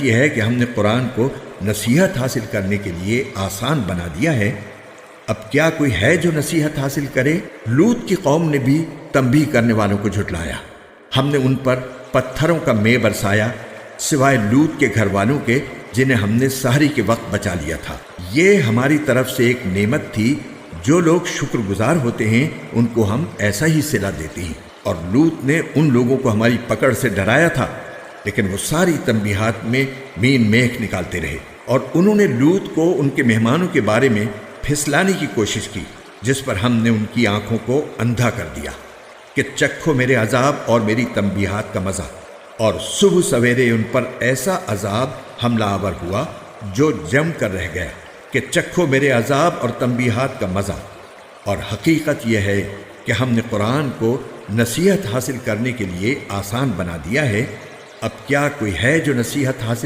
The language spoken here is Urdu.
یہ ہے کہ ہم نے قرآن کو نصیحت حاصل کرنے کے لیے آسان بنا دیا ہے۔ اب کیا کوئی ہے جو نصیحت حاصل کرے؟ لوط کی قوم نے بھی تنبیہ کرنے والوں کو جھٹلایا۔ ہم نے ان پر پتھروں کا مے برسایا سوائے لوط کے گھر والوں کے جنہیں ہم نے سحری کے وقت بچا لیا تھا۔ یہ ہماری طرف سے ایک نعمت تھی، جو لوگ شکر گزار ہوتے ہیں ان کو ہم ایسا ہی صلہ دیتے ہیں۔ اور لوط نے ان لوگوں کو ہماری پکڑ سے ڈرایا تھا، لیکن وہ ساری تنبیہات میں مین میخ نکالتے رہے، اور انہوں نے لوط کو ان کے مہمانوں کے بارے میں پھسلانے کی کوشش کی، جس پر ہم نے ان کی آنکھوں کو اندھا کر دیا کہ چکھو میرے عذاب اور میری تنبیہات کا مزہ۔ اور صبح سویرے ان پر ایسا عذاب حملہ آور ہوا جو جم کر رہ گیا کہ چکھو میرے عذاب اور تنبیہات کا مزہ۔ اور حقیقت یہ ہے کہ ہم نے قرآن کو نصیحت حاصل کرنے کے لیے آسان بنا دیا ہے۔ اب کیا کوئی ہے جو نصیحت حاصل